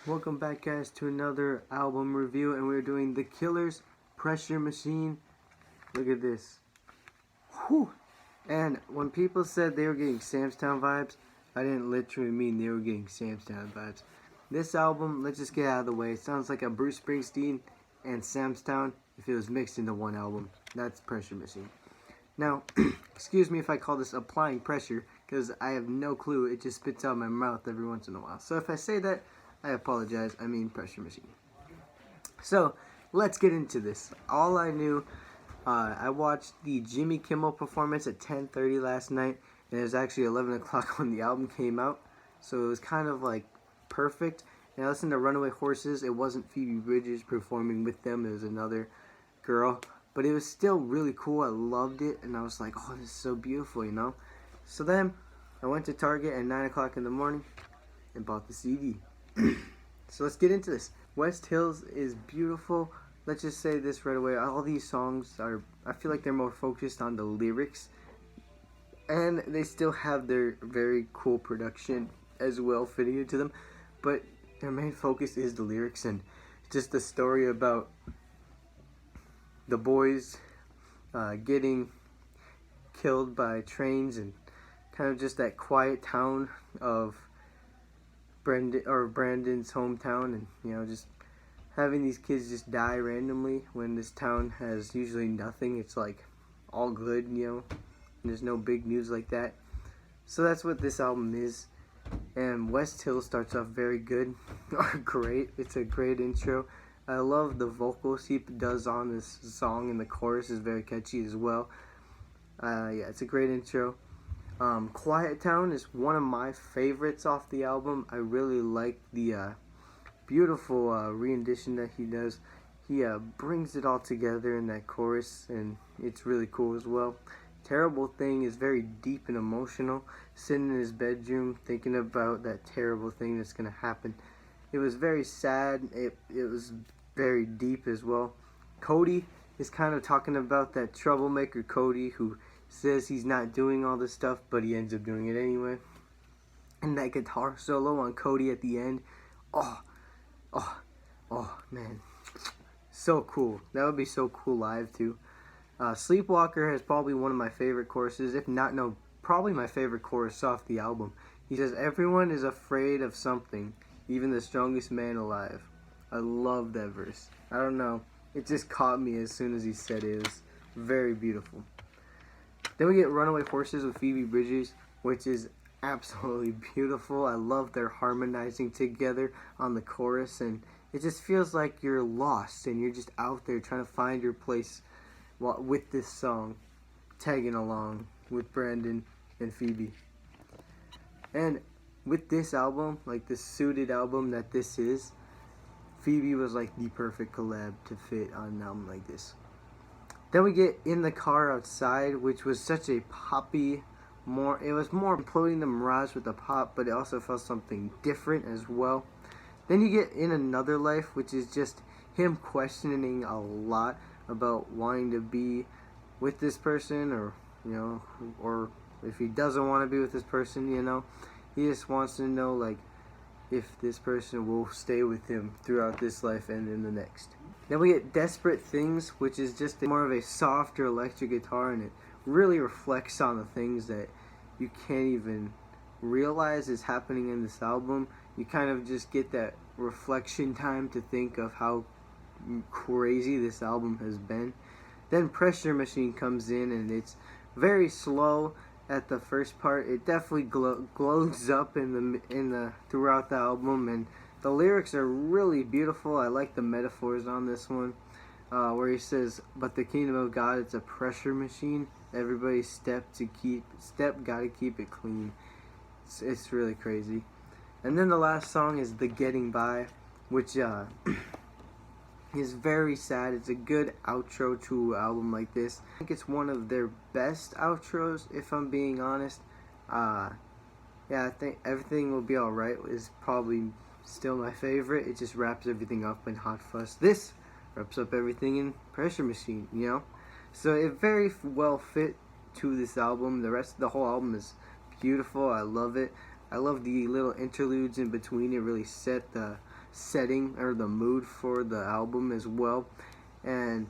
Welcome back, guys, to another album review, and we're doing The Killer's Pressure Machine. Look at this. Whew. And when people said they were getting Sam's Town vibes, I didn't literally mean they were getting Sam's Town vibes. This album, let's just get out of the way. It sounds like a Bruce Springsteen and Sam's Town if it was mixed into one album. That's Pressure Machine. Now, excuse me if I call this applying pressure, because I have no clue. It just spits out my mouth every once in a while. So if I say that, I apologize. I mean Pressure Machine. So, let's get into this. All I knew, I watched the Jimmy Kimmel performance at 10:30 last night, and it was actually 11 o'clock when the album came out. So it was kind of like perfect. And I listened to Runaway Horses. It wasn't Phoebe Bridgers performing with them. It was another girl. But it was still really cool. I loved it. And I was like, oh, this is so beautiful, you know? So then, I went to Target at 9 o'clock in the morning and bought the CD. So let's get into this. West Hills is beautiful. Let's just say this right away. All these songs are, I feel like they're more focused on the lyrics. And they still have their very cool production as well fitting into them. But their main focus is the lyrics and just the story about the boys getting killed by trains, and kind of just that quiet town of Brandon's hometown, and you know, just having these kids just die randomly when this town has usually nothing. It's like all good, you know, and there's no big news like that. So that's what this album is. And West Hill starts off very good, or great. It's a great intro. I love the vocals he does on this song, and the chorus is very catchy as well. Yeah, it's a great intro. Quiet Town is one of my favorites off the album. I really like the beautiful rendition that he does. He brings it all together in that chorus, and it's really cool as well. Terrible Thing is very deep and emotional. Sitting in his bedroom thinking about that terrible thing that's going to happen. It was very sad. It was very deep as well. Cody is kind of talking about that troublemaker Cody who says he's not doing all this stuff, but he ends up doing it anyway. And that guitar solo on Cody at the end, oh man, so cool. That would be so cool live too. Sleepwalker has probably one of my favorite choruses, if not, no, probably my favorite chorus off the album. He says, everyone is afraid of something, even the strongest man alive. I love that verse. I don't know, it just caught me as soon as he said it. It was very beautiful. Then we get Runaway Horses with Phoebe Bridgers, which is absolutely beautiful. I love their harmonizing together on the chorus, and it just feels like you're lost and you're just out there trying to find your place with this song, tagging along with Brandon and Phoebe. And with this album, like this suited album that this is, Phoebe was like the perfect collab to fit on an album like this. Then we get In the Car Outside, which was such a poppy, it was more imploding the Mirage with the pop, but it also felt something different as well. Then you get In Another Life, which is just him questioning a lot about wanting to be with this person, or you know, or if he doesn't want to be with this person, you know, he just wants to know like if this person will stay with him throughout this life and in the next. Then we get Desperate Things, which is just more of a softer electric guitar, and it really reflects on the things that you can't even realize is happening in this album. You kind of just get that reflection time to think of how crazy this album has been. Then Pressure Machine comes in, and it's very slow at the first part. It definitely glows up in the throughout the album, and the lyrics are really beautiful. I like the metaphors on this one, where he says, "But the kingdom of God, it's a pressure machine. Everybody gotta keep it clean." It's really crazy. And then the last song is The Getting By, which is very sad. It's a good outro to an album like this. I think it's one of their best outros, if I'm being honest. Yeah, I think Everything Will Be Alright is probably still my favorite. It just wraps everything up in Hot Fuss. This wraps up everything in Pressure Machine, you know? So it very well fit to this album. The whole album is beautiful. I love it. I love the little interludes in between. It really set the setting or the mood for the album as well. And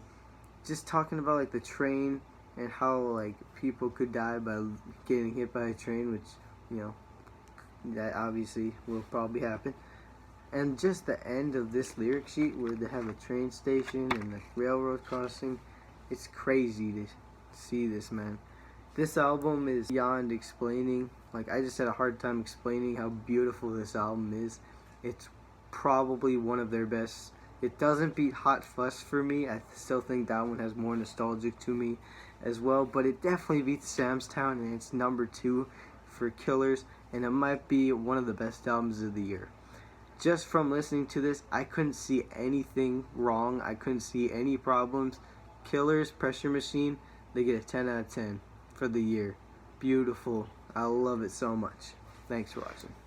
just talking about like the train and how like people could die by getting hit by a train, which, you know, that obviously will probably happen. And just the end of this lyric sheet where they have a train station and the railroad crossing, it's crazy to see this, man. This album is beyond explaining. Like, I just had a hard time explaining how beautiful this album is. It's probably one of their best. It doesn't beat Hot Fuss for me. I still think that one has more nostalgic to me as well, but it definitely beats Sam's Town, and it's number 2 for Killers, and it might be one of the best albums of the year. Just from listening to this, I couldn't see anything wrong. I couldn't see any problems. Killers, Pressure Machine, they get a 10 out of 10 for the year. Beautiful. I love it so much. Thanks for watching.